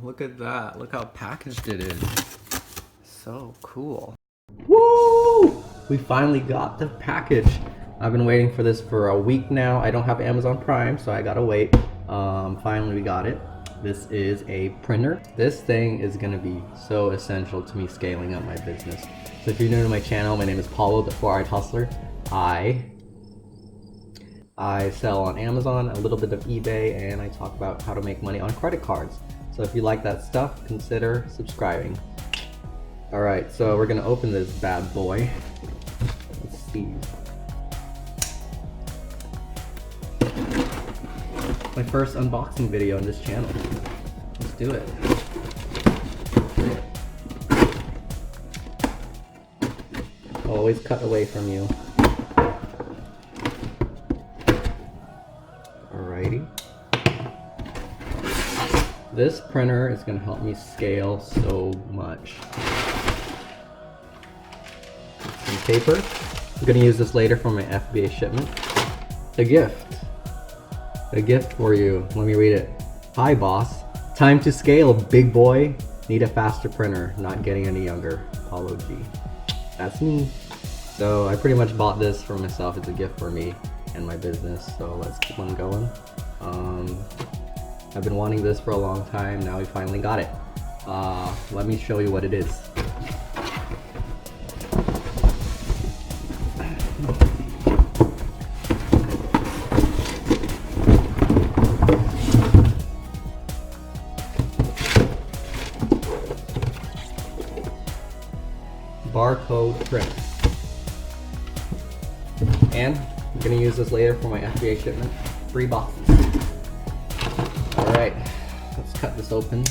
look at that. Look how packaged it is. So cool. Woo! We finally got the package. I've been waiting for this for a week now. I don't have Amazon Prime, so I gotta wait. Finally we got it. This is a printer. This thing is gonna be so essential to me scaling up my business. So if you're new to my channel, my name is Paulo, the 4-Eyed Hustler. I sell on Amazon, a little bit of eBay, and I talk about how to make money on credit cards. So if you like that stuff, consider subscribing. Alright, so we're gonna open this bad boy. Let's see. My first unboxing video on this channel. Let's do it. Always cut away from you. Alrighty. This printer is going to help me scale so much. Some paper. I'm going to use this later for my FBA shipment. A gift. A gift for you. Let me read it. Hi boss. Time to scale, big boy. Need a faster printer. Not getting any younger. Paulo G. That's me. So I pretty much bought this for myself. It's a gift for me and my business. So let's keep on going. I've been wanting this for a long time. Now we finally got it. Let me show you what it is. Barcode print. And I'm gonna use this later for my FBA shipment. 3 boxes. Alright, let's cut this open.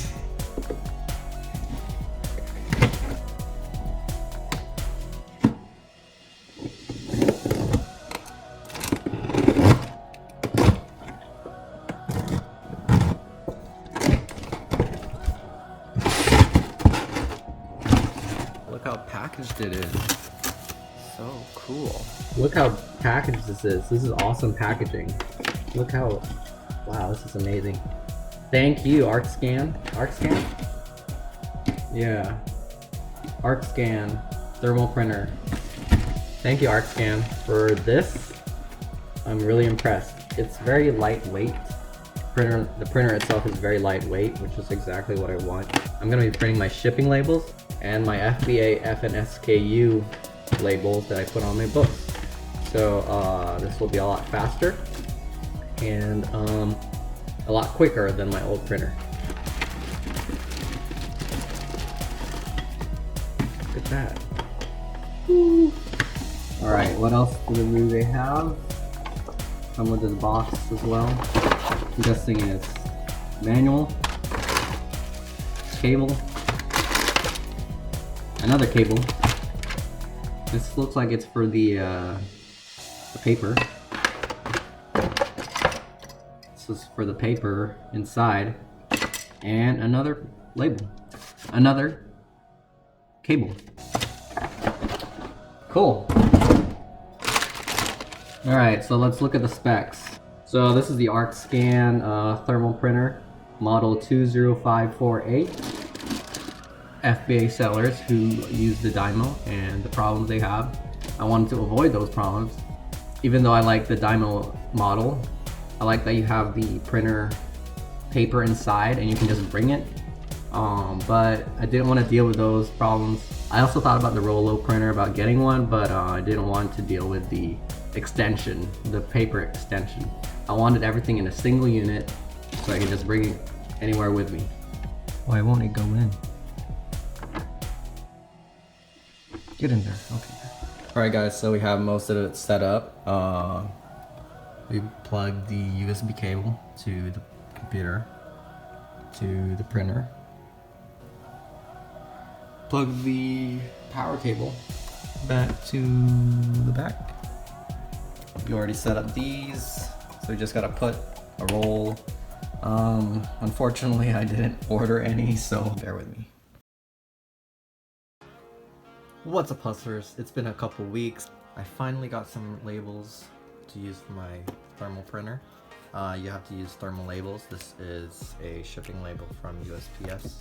Look how packaged it is. So cool. Look how packaged this is. This is awesome packaging. Look how, wow, this is amazing. Thank you, Arkscan. Arkscan? Yeah. Arkscan thermal printer. Thank you, Arkscan, for this. I'm really impressed. It's very lightweight. The printer itself is very lightweight, which is exactly what I want. I'm gonna be printing my shipping labels and my FBA FNSKU labels that I put on my books. So this will be a lot faster and a lot quicker than my old printer. Look at that. Alright, what else do they have? Come with this box as well. I'm guessing it's manual, cable, another cable. This looks like it's for the paper. This is for the paper inside, and another label, another cable. Cool. All right, so let's look at the specs. So this is the Arkscan thermal printer, model 20548. FBA sellers who use the Dymo and the problems they have. I wanted to avoid those problems. Even though I like the Dymo model, I like that you have the printer paper inside and you can just bring it. But I didn't want to deal with those problems. I also thought about the Rollo printer, about getting one, but I didn't want to deal with the extension, the paper extension. I wanted everything in a single unit so I could just bring it anywhere with me. Why won't it go in? Get in there, okay. Alright guys, so we have most of it set up. We plugged the USB cable to the computer, to the printer. Plug the power cable back to the back. You already set up these, so we just gotta put a roll. Unfortunately I didn't order any, so bear with me. What's up hustlers? It's been a couple weeks. I finally got some labels to use for my thermal printer. you have to use thermal labels. This is a shipping label from USPS.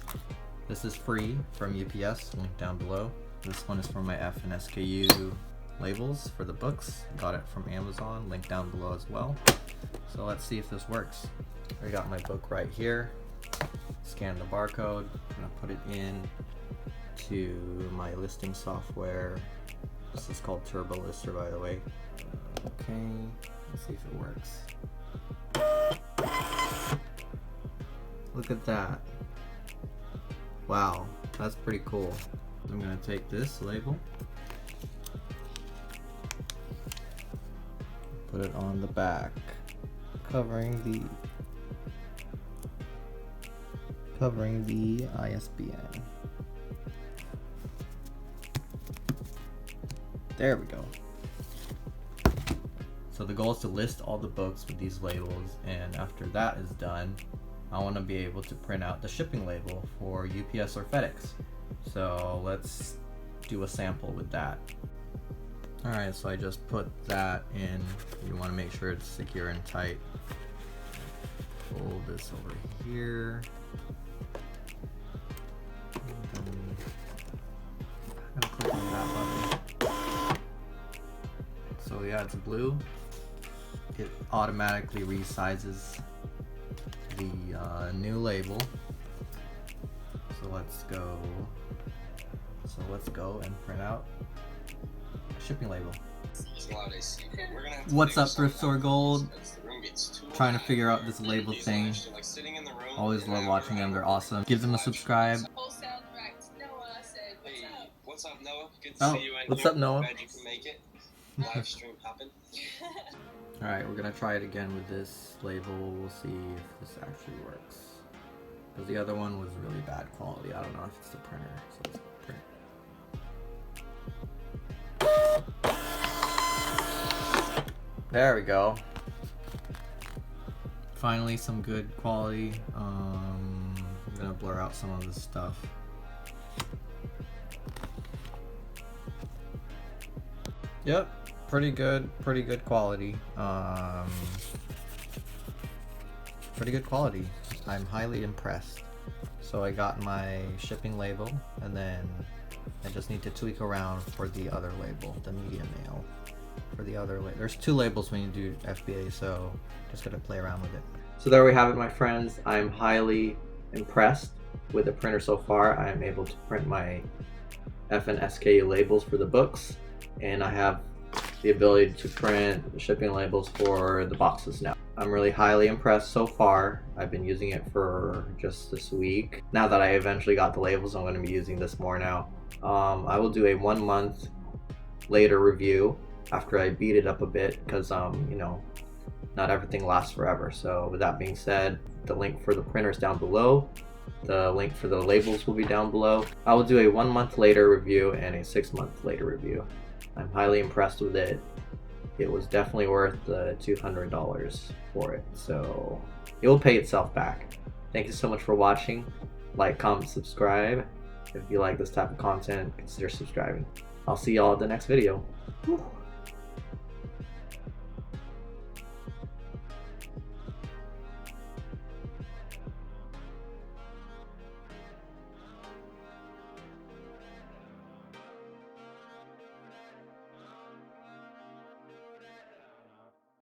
This is free from UPS, link down below. This one is for my FNSKU labels for the books. Got it from Amazon, link down below as well. So let's see if this works. I got my book right here. Scan the barcode. I'm gonna put it in to my listing software. This is called Turbo Lister, by the way. Okay, let's see if it works. Look at that. Wow, that's pretty cool. I'm gonna take this label, put it on the back, covering the ISBN. There we go. So the goal is to list all the books with these labels, and after that is done, I want to be able to print out the shipping label for UPS or FedEx. So let's do a sample with that. Alright, so I just put that in. You want to make sure it's secure and tight. Pull this over here. I'm gonna click on that button. So yeah, it's blue. It automatically resizes the new label. So let's go and print out a shipping label. What's up, Thrift Store Gold? Trying to figure out this label thing. Always love watching them, they're awesome. Give them a subscribe. What's up, Noah? Good to see you. What's up, Noah? Glad you can make it. Live stream happen. Alright, we're gonna try it again with this label. We'll see if this actually works. Because the other one was really bad quality. I don't know if it's the printer. So let's print. There we go. Finally, some good quality. I'm gonna blur out some of this stuff. Yep, pretty good quality. Pretty good quality. I'm highly impressed. So I got my shipping label, and then I just need to tweak around for the other label, the media mail. For the other label, there's two labels when you do FBA, so just gotta play around with it. So there we have it, my friends. I'm highly impressed with the printer so far. I am able to print my FNSKU labels for the books, and I have the ability to print the shipping labels for the boxes now. I'm really highly impressed so far. I've been using it for just this week. Now that I eventually got the labels, I'm going to be using this more now. I will do a 1 month later review after I beat it up a bit, because you know, not everything lasts forever. So with that being said, the link for the printer is down below. The link for the labels will be down below. I will do a 1 month later review and a 6 month later review. I'm highly impressed with it. It was definitely worth the $200 for it. So it will pay itself back. Thank you so much for watching. Like, comment, subscribe. If you like this type of content, consider subscribing. I'll see y'all at the next video. Whew.